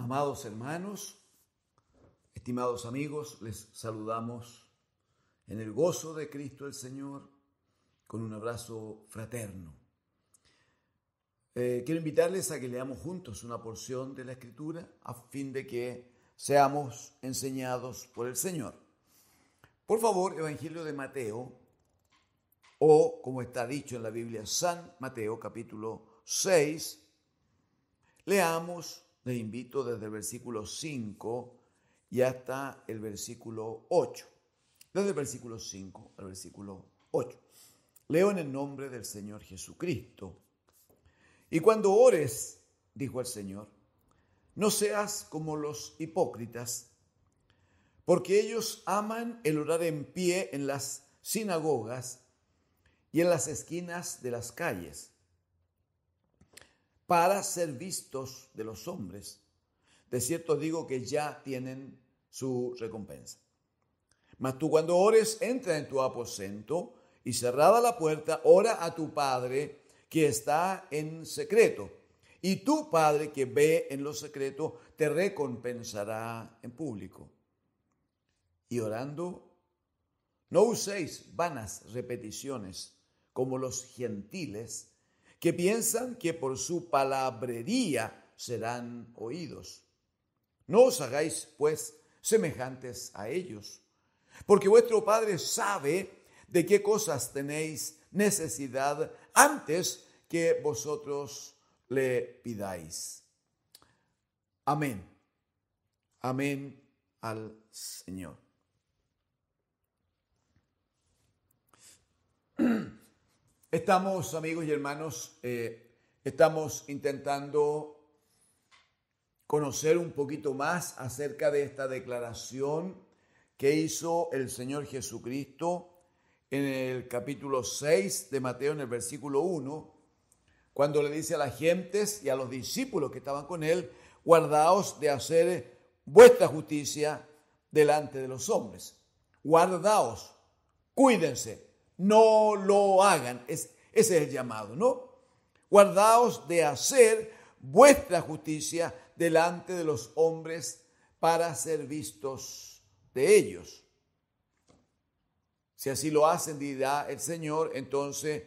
Amados hermanos, estimados amigos, les saludamos en el gozo de Cristo el Señor con un abrazo fraterno. Quiero invitarles a que leamos juntos una porción de la Escritura a fin de que seamos enseñados por el Señor. Por favor, Evangelio de Mateo, o como está dicho en la Biblia, San Mateo, capítulo 6, leamos. Les invito desde el versículo 5 y hasta el versículo 8. Desde el versículo 5 al versículo 8. Leo en el nombre del Señor Jesucristo. Y cuando ores, dijo el Señor, no seas como los hipócritas, porque ellos aman el orar en pie en las sinagogas y en las esquinas de las calles, para ser vistos de los hombres. De cierto digo que ya tienen su recompensa. Mas tú cuando ores, entra en tu aposento y cerrada la puerta, ora a tu Padre que está en secreto. Y tu Padre que ve en lo secreto te recompensará en público. Y orando, no uséis vanas repeticiones como los gentiles, que piensan que por su palabrería serán oídos. No os hagáis, pues, semejantes a ellos, porque vuestro Padre sabe de qué cosas tenéis necesidad antes que vosotros le pidáis. Amén. Amén al Señor. Estamos, amigos y hermanos, estamos intentando conocer un poquito más acerca de esta declaración que hizo el Señor Jesucristo en el capítulo 6 de Mateo, en el versículo 1, cuando le dice a las gentes y a los discípulos que estaban con él, guardaos de hacer vuestra justicia delante de los hombres. Guardaos, cuídense. No lo hagan. Ese es el llamado, ¿no? Guardaos de hacer vuestra justicia delante de los hombres para ser vistos de ellos. Si así lo hacen, dirá el Señor, entonces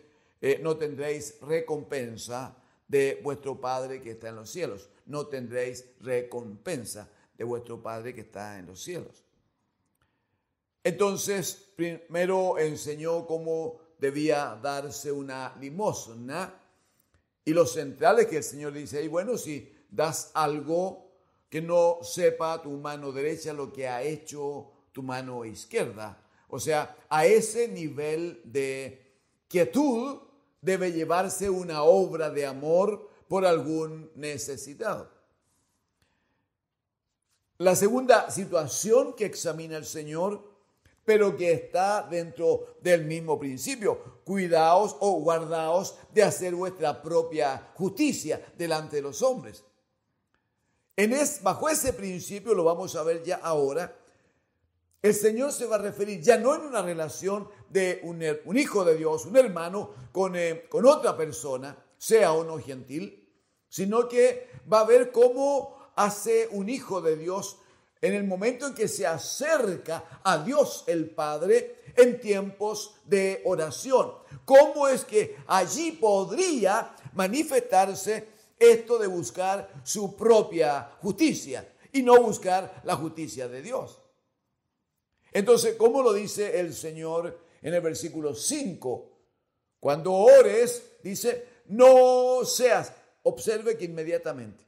no tendréis recompensa de vuestro Padre que está en los cielos. No tendréis recompensa de vuestro Padre que está en los cielos. Entonces, primero enseñó cómo debía darse una limosna. Y lo central es que el Señor dice, y bueno, si das algo, que no sepa tu mano derecha lo que ha hecho tu mano izquierda. O sea, a ese nivel de quietud debe llevarse una obra de amor por algún necesitado. La segunda situación que examina el Señor, pero que está dentro del mismo principio. Cuidaos o guardaos de hacer vuestra propia justicia delante de los hombres. Bajo ese principio, lo vamos a ver ya ahora, el Señor se va a referir ya no en una relación de un hijo de Dios, un hermano, con otra persona, sea o no gentil, sino que va a ver cómo hace un hijo de Dios en el momento en que se acerca a Dios el Padre en tiempos de oración. ¿Cómo es que allí podría manifestarse esto de buscar su propia justicia y no buscar la justicia de Dios? Entonces, ¿cómo lo dice el Señor en el versículo 5? Cuando ores, dice, no seas. Observe que inmediatamente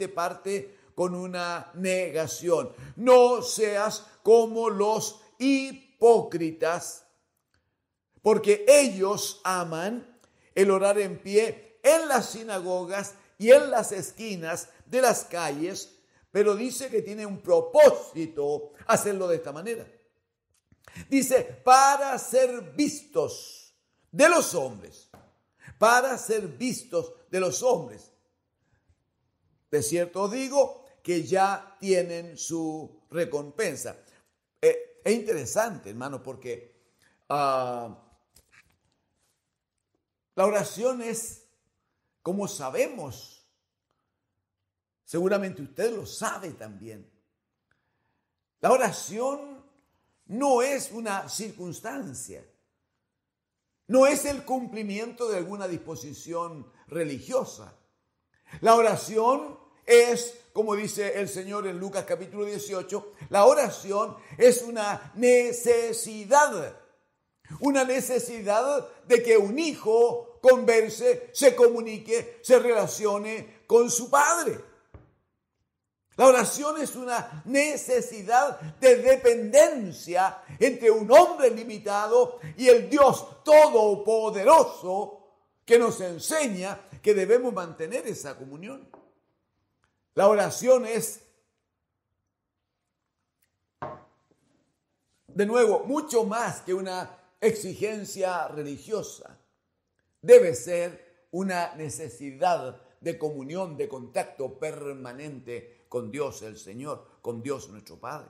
parte con una negación. No seas como los hipócritas, porque ellos aman el orar en pie en las sinagogas y en las esquinas de las calles, pero dice que tiene un propósito hacerlo de esta manera. Dice, para ser vistos de los hombres, para ser vistos de los hombres. De cierto digo que ya tienen su recompensa. Es interesante, hermano, porque la oración es, como sabemos, Seguramente usted lo sabe también. La oración no es una circunstancia, no es el cumplimiento de alguna disposición religiosa. La oración es, como dice el Señor en Lucas capítulo 18, la oración es una necesidad de que un hijo converse, se comunique, se relacione con su padre. La oración es una necesidad de dependencia entre un hombre limitado y el Dios todopoderoso que nos enseña que debemos mantener esa comunión. La oración es, de nuevo, mucho más que una exigencia religiosa. Debe ser una necesidad de comunión, de contacto permanente con Dios el Señor, con Dios nuestro Padre.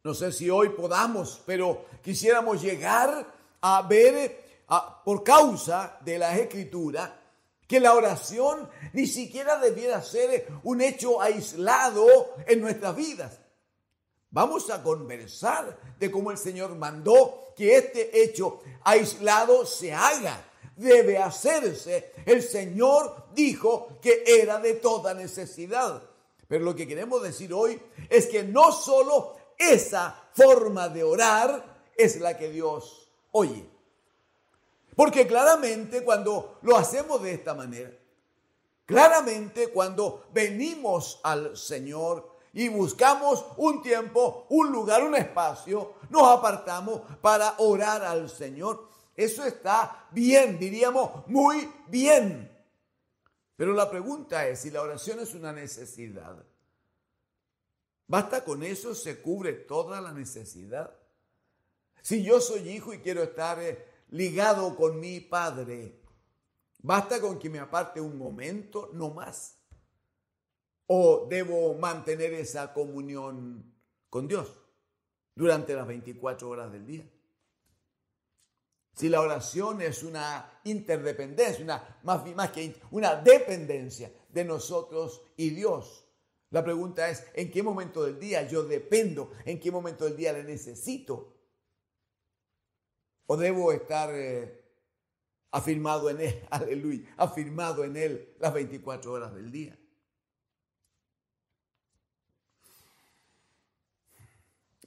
No sé si hoy podamos, pero quisiéramos llegar a ver, por causa de la Escritura, que la oración ni siquiera debiera ser un hecho aislado en nuestras vidas. Vamos a conversar de cómo el Señor mandó que este hecho aislado se haga. Debe hacerse. El Señor dijo que era de toda necesidad. Pero lo que queremos decir hoy es que no solo esa forma de orar es la que Dios oye. Porque claramente cuando lo hacemos de esta manera, claramente cuando venimos al Señor y buscamos un tiempo, un lugar, un espacio, nos apartamos para orar al Señor. Eso está bien, diríamos muy bien. Pero la pregunta es, si la oración es una necesidad, ¿basta con eso? ¿Se cubre toda la necesidad? Si yo soy hijo y quiero estar ligado con mi padre, ¿basta con que me aparte un momento, no más? ¿O debo mantener esa comunión con Dios durante las 24 horas del día? Si la oración es una interdependencia, más que una dependencia de nosotros y Dios, la pregunta es, ¿en qué momento del día yo dependo? ¿En qué momento del día le necesito? ¿O debo estar afirmado en Él, aleluya, afirmado en Él las 24 horas del día?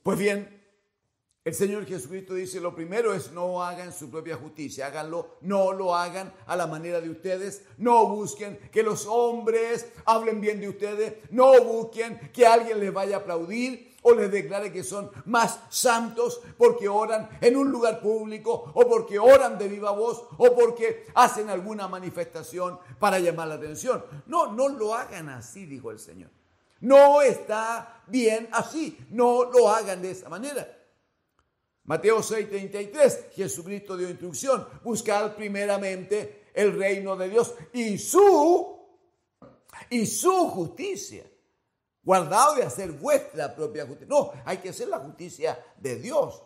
Pues bien, el Señor Jesucristo dice, lo primero es no hagan su propia justicia, háganlo, no lo hagan a la manera de ustedes, no busquen que los hombres hablen bien de ustedes, no busquen que alguien les vaya a aplaudir o les declare que son más santos porque oran en un lugar público o porque oran de viva voz o porque hacen alguna manifestación para llamar la atención. No, no lo hagan así, dijo el Señor. No está bien así, no lo hagan de esa manera. Mateo 6:33, Jesucristo dio instrucción, buscad primeramente el reino de Dios y su justicia. Guardaos de hacer vuestra propia justicia. No, hay que hacer la justicia de Dios.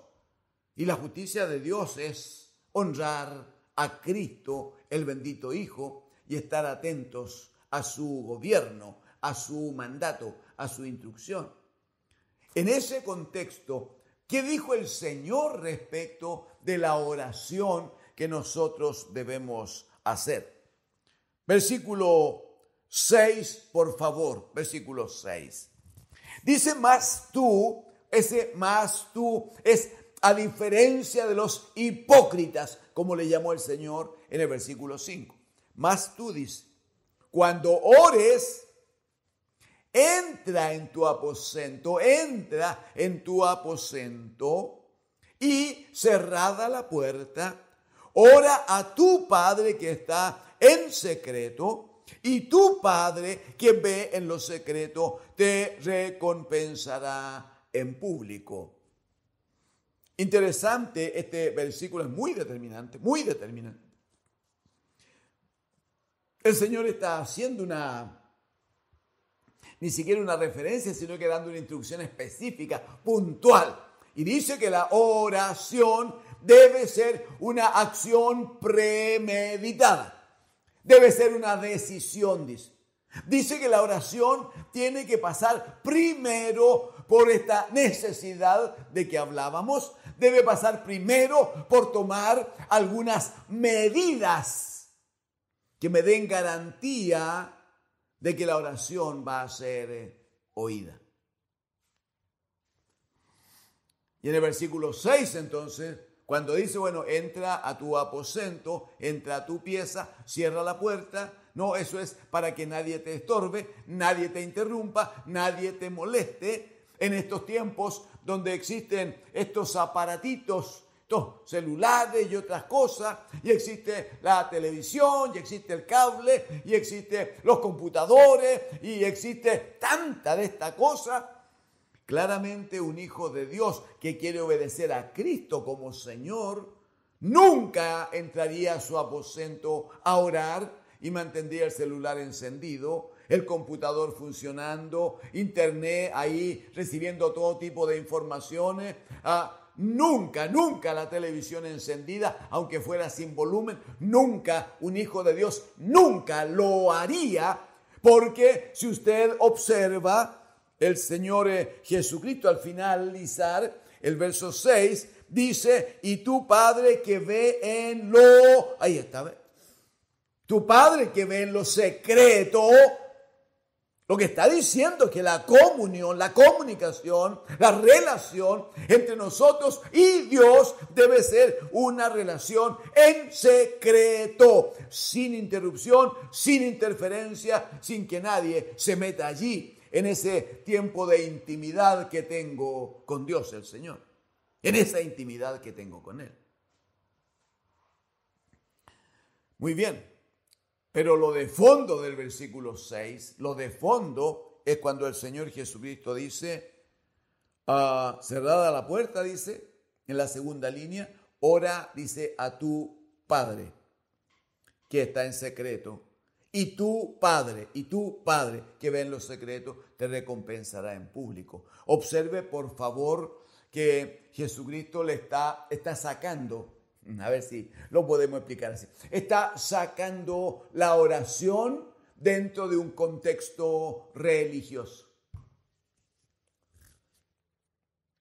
Y la justicia de Dios es honrar a Cristo, el bendito Hijo, y estar atentos a su gobierno, a su mandato, a su instrucción. En ese contexto, ¿qué dijo el Señor respecto de la oración que nosotros debemos hacer? Versículo 6, por favor, versículo 6. Dice, más tú, ese más tú es a diferencia de los hipócritas, como le llamó el Señor en el versículo 5. Más tú, dice, cuando ores, entra en tu aposento y cerrada la puerta, ora a tu Padre que está en secreto, y tu Padre que ve en lo secreto te recompensará en público. Interesante, este versículo es muy determinante, muy determinante. El Señor está haciendo ni siquiera una referencia, sino que dando una instrucción específica, puntual. Y dice que la oración debe ser una acción premeditada. Debe ser una decisión, dice. Dice que la oración tiene que pasar primero por esta necesidad de que hablábamos. Debe pasar primero por tomar algunas medidas que me den garantía de que la oración va a ser oída. Y en el versículo 6 entonces, cuando dice, bueno, entra a tu aposento, entra a tu pieza, cierra la puerta. No, eso es para que nadie te estorbe, nadie te interrumpa, nadie te moleste. En estos tiempos donde existen estos aparatitos, estos celulares y otras cosas, y existe la televisión, y existe el cable, y existe los computadores, y existe tanta de esta cosa. Claramente un hijo de Dios que quiere obedecer a Cristo como Señor, nunca entraría a su aposento a orar y mantendría el celular encendido, el computador funcionando, internet ahí recibiendo todo tipo de informaciones. Nunca la televisión encendida, aunque fuera sin volumen. Nunca un hijo de Dios, nunca lo haría, porque si usted observa, el Señor Jesucristo al finalizar el verso 6 dice, y tu Padre que ve en lo... Ahí está, ¿ve? Tu Padre que ve en lo secreto. Lo que está diciendo es que la comunión, la comunicación, la relación entre nosotros y Dios debe ser una relación en secreto, sin interrupción, sin interferencia, sin que nadie se meta allí, en ese tiempo de intimidad que tengo con Dios el Señor, en esa intimidad que tengo con Él. Muy bien, pero lo de fondo del versículo 6, lo de fondo es cuando el Señor Jesucristo dice, cerrada la puerta, dice, en la segunda línea, ora, dice, a tu Padre, que está en secreto. Y tu Padre, que ve en lo secreto, te recompensará en público. Observe, por favor, que Jesucristo le está sacando, a ver si lo podemos explicar así, está sacando la oración dentro de un contexto religioso.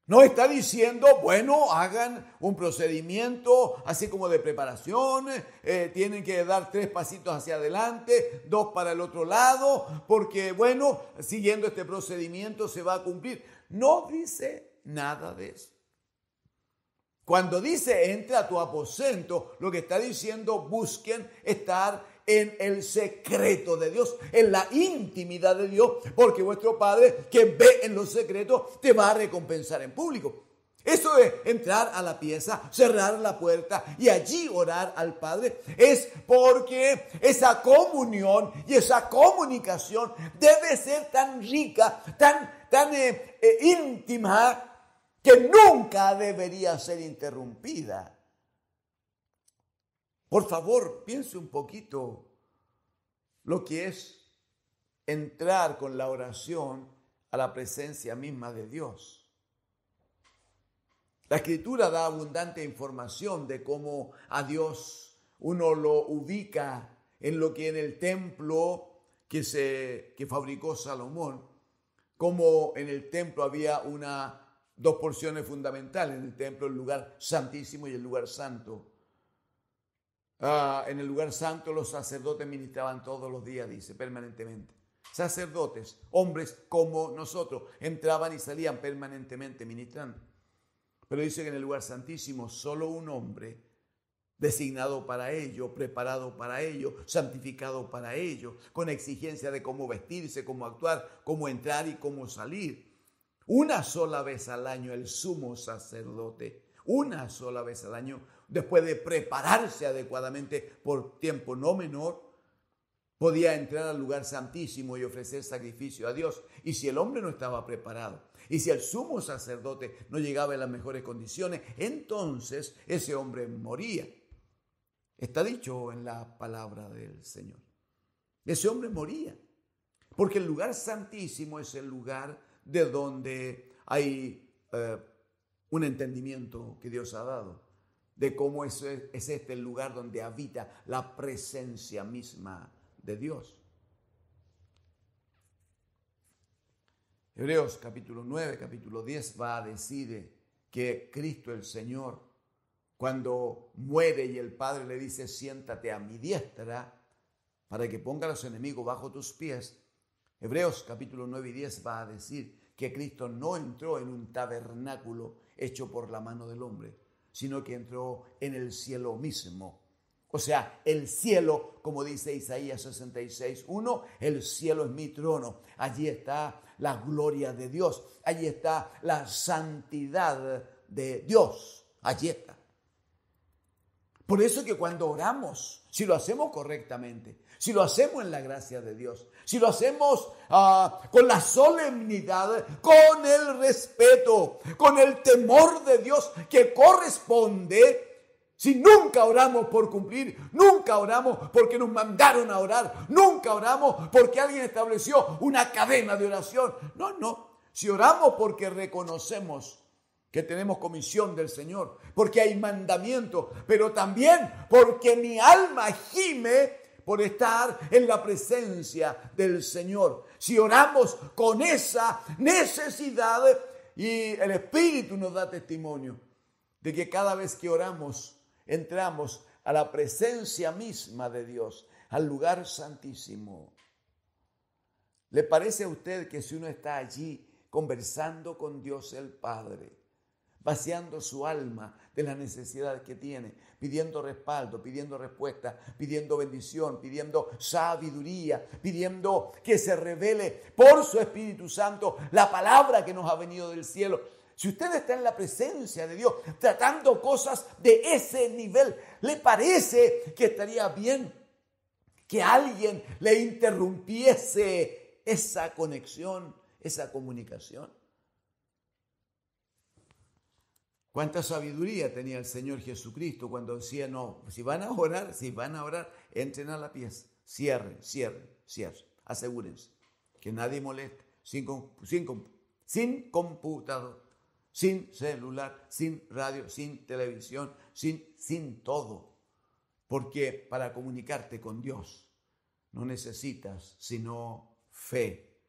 No está diciendo, bueno, hagan un procedimiento así como de preparación, tienen que dar 3 pasitos hacia adelante, 2 para el otro lado, porque bueno, siguiendo este procedimiento se va a cumplir. No dice nada de eso. Cuando dice entra a tu aposento, lo que está diciendo busquen estar en el secreto de Dios, en la intimidad de Dios, porque vuestro Padre que ve en lo secreto te va a recompensar en público. Eso de entrar a la pieza, cerrar la puerta y allí orar al Padre es porque esa comunión y esa comunicación debe ser tan rica, tan íntima, que nunca debería ser interrumpida. Por favor, piense un poquito lo que es entrar con la oración a la presencia misma de Dios. La Escritura da abundante información de cómo a Dios uno lo ubica en lo que en el templo que fabricó Salomón, como en el templo había dos porciones fundamentales, en el templo el lugar santísimo y el lugar santo. En el lugar santo los sacerdotes ministraban todos los días, dice, permanentemente. Sacerdotes, hombres como nosotros, entraban y salían permanentemente ministrando. Pero dice que en el lugar santísimo solo un hombre designado para ello, preparado para ello, santificado para ello, con exigencia de cómo vestirse, cómo actuar, cómo entrar y cómo salir. Una sola vez al año el sumo sacerdote, una sola vez al año, después de prepararse adecuadamente por tiempo no menor, podía entrar al lugar santísimo y ofrecer sacrificio a Dios. Y si el hombre no estaba preparado, y si el sumo sacerdote no llegaba en las mejores condiciones, entonces ese hombre moría. Está dicho en la palabra del Señor. Ese hombre moría, porque el lugar santísimo es el lugar de donde hay un entendimiento que Dios ha dado, de cómo es este el lugar donde habita la presencia misma de Dios. Hebreos capítulo 9, capítulo 10 va a decir que Cristo el Señor, cuando muere y el Padre le dice, siéntate a mi diestra para que ponga a los enemigos bajo tus pies, Hebreos capítulo 9 y 10 va a decir que Cristo no entró en un tabernáculo hecho por la mano del hombre, sino que entró en el cielo mismo. O sea, el cielo, como dice Isaías 66:1, el cielo es mi trono. Allí está la gloria de Dios. Allí está la santidad de Dios. Allí está. Por eso que cuando oramos, si lo hacemos correctamente, si lo hacemos en la gracia de Dios, si lo hacemos con la solemnidad, con el respeto, con el temor de Dios que corresponde, si nunca oramos por cumplir, nunca oramos porque nos mandaron a orar, nunca oramos porque alguien estableció una cadena de oración. No. Si oramos porque reconocemos que tenemos comisión del Señor, porque hay mandamiento, pero también porque mi alma gime por estar en la presencia del Señor. Si oramos con esa necesidad, y el Espíritu nos da testimonio de que cada vez que oramos, entramos a la presencia misma de Dios, al lugar santísimo. ¿Le parece a usted que si uno está allí conversando con Dios el Padre, vaciando su alma de la necesidad que tiene, pidiendo respaldo, pidiendo respuesta, pidiendo bendición, pidiendo sabiduría, pidiendo que se revele por su Espíritu Santo la palabra que nos ha venido del cielo? Si usted está en la presencia de Dios, tratando cosas de ese nivel, ¿le parece que estaría bien que alguien le interrumpiese esa conexión, esa comunicación? ¿Cuánta sabiduría tenía el Señor Jesucristo cuando decía, no, si van a orar, entren a la pieza, cierren, asegúrense que nadie moleste, sin computador, sin celular, sin radio, sin televisión, sin todo. Porque para comunicarte con Dios no necesitas sino fe,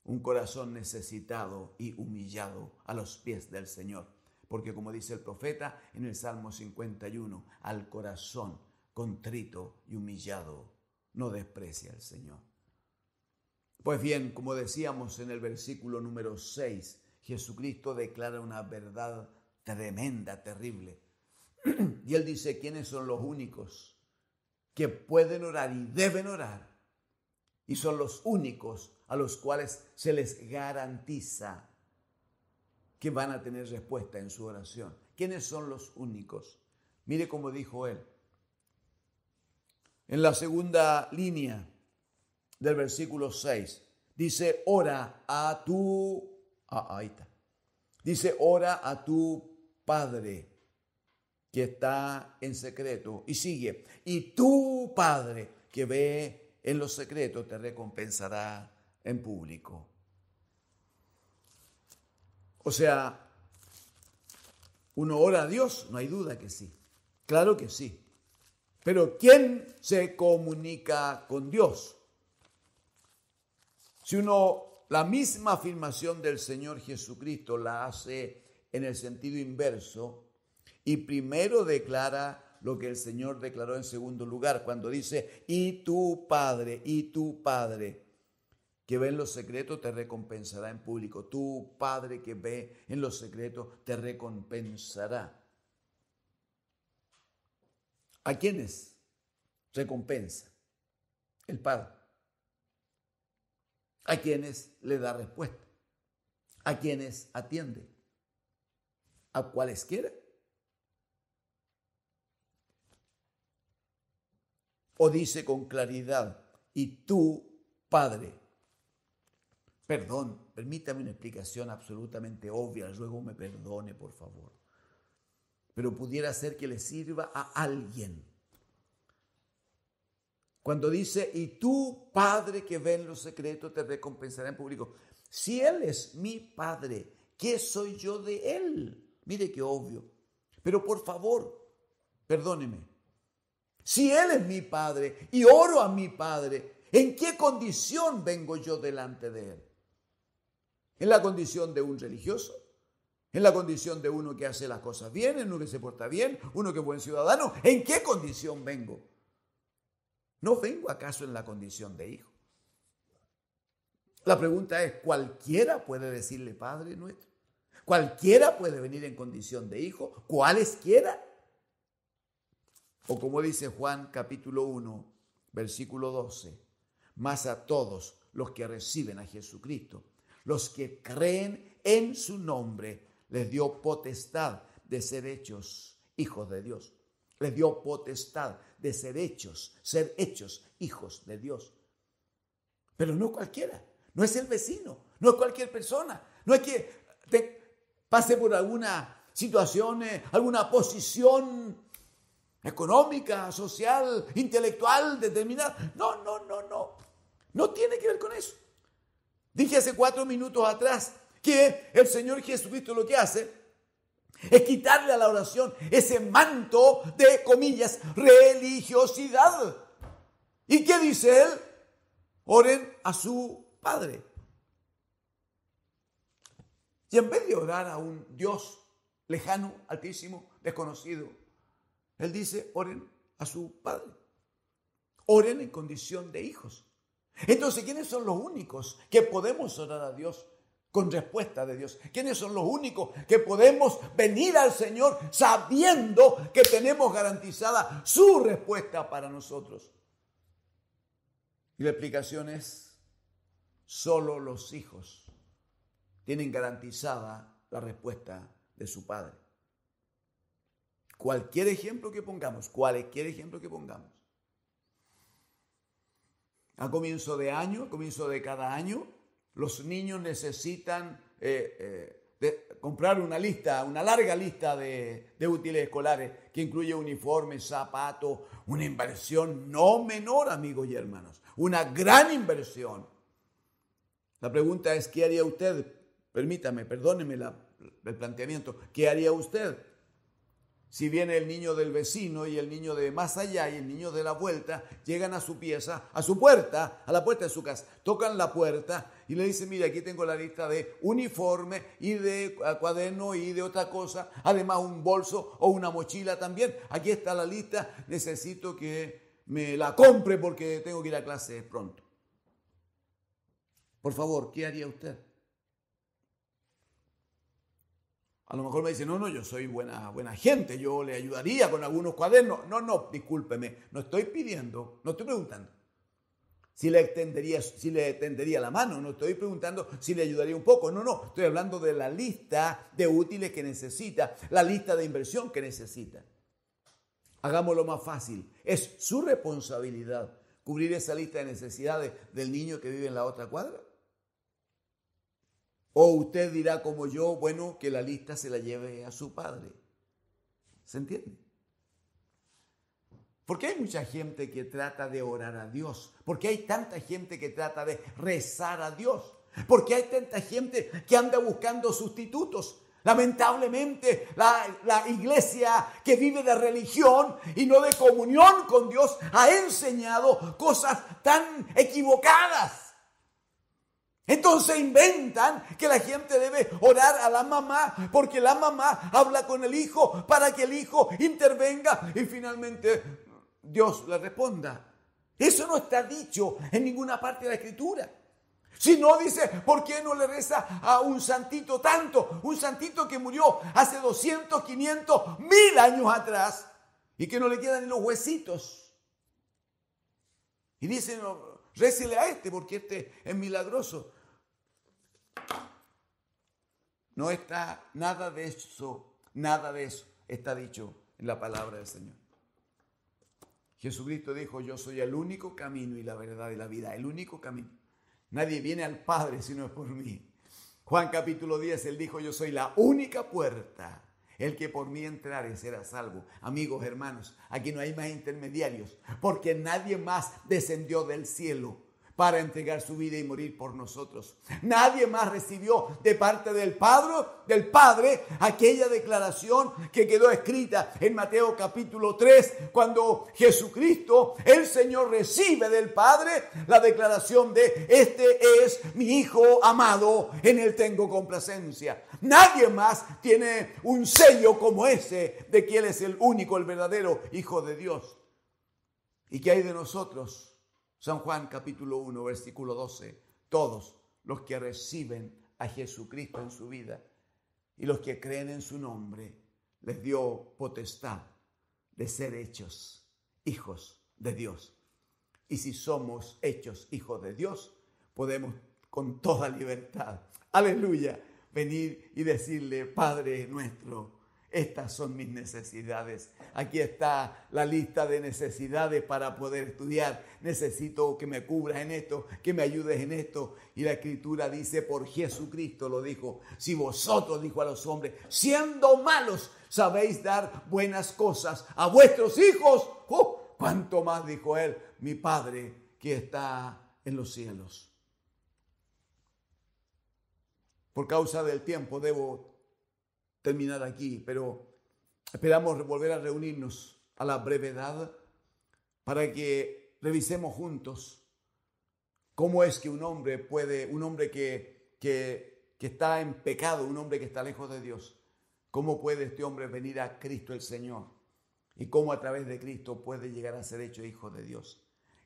un corazón necesitado y humillado a los pies del Señor. Porque como dice el profeta en el Salmo 51, al corazón contrito y humillado no desprecia el Señor. Pues bien, como decíamos en el versículo número 6, Jesucristo declara una verdad tremenda, terrible. Y Él dice, ¿quiénes son los únicos que pueden orar y deben orar? Y son los únicos a los cuales se les garantiza que van a tener respuesta en su oración. ¿Quiénes son los únicos? Mire cómo dijo Él. En la segunda línea del versículo 6, dice, ora a tu... ahí está. Dice, ora a tu Padre que está en secreto. Y sigue, y tu Padre que ve en los secretos te recompensará en público. O sea, ¿uno ora a Dios? No hay duda que sí. Claro que sí. Pero ¿quién se comunica con Dios? Si uno, la misma afirmación del Señor Jesucristo la hace en el sentido inverso y primero declara lo que el Señor declaró en segundo lugar, cuando dice, y tu Padre, que ve en los secretos te recompensará en público. Tu Padre que ve en los secretos te recompensará. ¿A quiénes recompensa? El Padre. ¿A quienes le da respuesta? ¿A quienes atiende? ¿A cualesquiera? O dice con claridad, y tu Padre. Perdón, permítame una explicación absolutamente obvia, ruego me perdone, por favor. Pero pudiera ser que le sirva a alguien. Cuando dice, y tu Padre que ve en lo secreto te recompensará en público. Si Él es mi Padre, ¿qué soy yo de Él? Mire qué obvio. Pero por favor, perdóneme. Si Él es mi Padre y oro a mi Padre, ¿en qué condición vengo yo delante de Él? en la condición de un religioso, en la condición de uno que hace las cosas bien, en uno que se porta bien, uno que es buen ciudadano. ¿En qué condición vengo? ¿No vengo acaso en la condición de hijo? La pregunta es, ¿cualquiera puede decirle Padre nuestro? ¿Cualquiera puede venir en condición de hijo? ¿Cualesquiera? O como dice Juan capítulo 1, versículo 12, mas a todos los que reciben a Jesucristo, los que creen en su nombre, les dio potestad de ser hechos hijos de Dios. Les dio potestad de ser hechos hijos de Dios. Pero no cualquiera, no es el vecino, no es cualquier persona, no es que pase por alguna situación, alguna posición económica, social, intelectual determinada. No. No tiene que ver con eso. Dije hace 4 minutos atrás que el Señor Jesucristo lo que hace es quitarle a la oración ese manto de, comillas, religiosidad. ¿Y qué dice Él? Oren a su Padre. Y en vez de orar a un Dios lejano, altísimo, desconocido, Él dice, oren a su Padre. Oren en condición de hijos. Entonces, ¿quiénes son los únicos que podemos orar a Dios con respuesta de Dios? ¿Quiénes son los únicos que podemos venir al Señor sabiendo que tenemos garantizada su respuesta para nosotros? Y la explicación es, solo los hijos tienen garantizada la respuesta de su Padre. Cualquier ejemplo que pongamos, a comienzo de año, a comienzo de cada año, los niños necesitan comprar una larga lista de útiles escolares que incluye uniformes, zapatos, una inversión no menor, amigos y hermanos, una gran inversión. La pregunta es, ¿qué haría usted? Perdóneme el planteamiento. ¿Qué haría usted si viene el niño del vecino y el niño de más allá y el niño de la vuelta, llegan a su pieza, a su puerta, a la puerta de su casa, tocan la puerta y le dicen, mira, aquí tengo la lista de uniforme y de cuaderno y de otra cosa, además un bolso o una mochila también, aquí está la lista, necesito que me la compre porque tengo que ir a clase pronto? Por favor, ¿qué haría usted? A lo mejor me dice, no, yo soy buena gente, yo le ayudaría con algunos cuadernos. No, discúlpeme, no estoy preguntando si le tendería la mano, no estoy preguntando si le ayudaría un poco. No, estoy hablando de la lista de útiles que necesita, la lista de inversión que necesita. Hagámoslo más fácil, es su responsabilidad cubrir esa lista de necesidades del niño que vive en la otra cuadra. O usted dirá como yo, bueno, que la lista se la lleve a su padre. ¿Se entiende? ¿Por qué hay mucha gente que trata de orar a Dios? ¿Por qué hay tanta gente que trata de rezar a Dios? ¿Por qué hay tanta gente que anda buscando sustitutos? Lamentablemente, la iglesia que vive de religión y no de comunión con Dios ha enseñado cosas tan equivocadas. Entonces inventan que la gente debe orar a la mamá porque la mamá habla con el hijo para que el hijo intervenga y finalmente Dios le responda. Eso no está dicho en ninguna parte de la Escritura. Si no, dice, ¿por qué no le reza a un santito tanto? Un santito que murió hace 200, 500, 1000 años atrás y que no le quedan ni los huesitos. Y dicen, no, récele a este porque este es milagroso. No está nada de eso está dicho en la palabra del Señor. Jesucristo dijo, yo soy el único camino y la verdad y la vida, el único camino. Nadie viene al Padre si no es por mí. Juan capítulo 10, Él dijo, yo soy la única puerta. El que por mí entrare será salvo. Amigos, hermanos, aquí no hay más intermediarios, porque nadie más descendió del cielo para entregar su vida y morir por nosotros. Nadie más recibió de parte del Padre aquella declaración que quedó escrita en Mateo capítulo 3, cuando Jesucristo, el Señor, recibe del Padre la declaración de: este es mi Hijo amado, en él tengo complacencia. Nadie más tiene un sello como ese de que él es el único, el verdadero Hijo de Dios. ¿Y qué hay de nosotros? San Juan capítulo 1, versículo 12. Todos los que reciben a Jesucristo en su vida y los que creen en su nombre, les dio potestad de ser hechos hijos de Dios. Y si somos hechos hijos de Dios, podemos con toda libertad, aleluya, venir y decirle: Padre nuestro, estas son mis necesidades. Aquí está la lista de necesidades para poder estudiar. Necesito que me cubras en esto, que me ayudes en esto. Y la Escritura dice, por Jesucristo lo dijo: si vosotros, dijo a los hombres, siendo malos, sabéis dar buenas cosas a vuestros hijos, cuánto más, dijo él, mi Padre que está en los cielos. Por causa del tiempo debo terminar aquí, pero esperamos volver a reunirnos a la brevedad para que revisemos juntos cómo es que un hombre que está en pecado, un hombre que está lejos de Dios, cómo puede este hombre venir a Cristo el Señor y cómo a través de Cristo puede llegar a ser hecho hijo de Dios.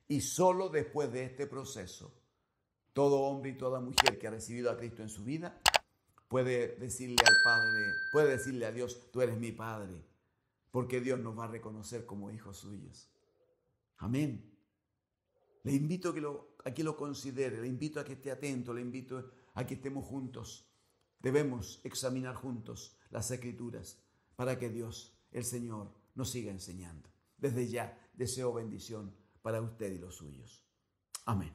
Y solo después de este proceso, todo hombre y toda mujer que ha recibido a Cristo en su vida puede decirle al Padre, puede decirle a Dios: tú eres mi Padre, porque Dios nos va a reconocer como hijos suyos. Amén. Le invito a que lo considere, le invito a que esté atento, le invito a que estemos juntos. Debemos examinar juntos las Escrituras para que Dios, el Señor, nos siga enseñando. Desde ya deseo bendición para usted y los suyos. Amén.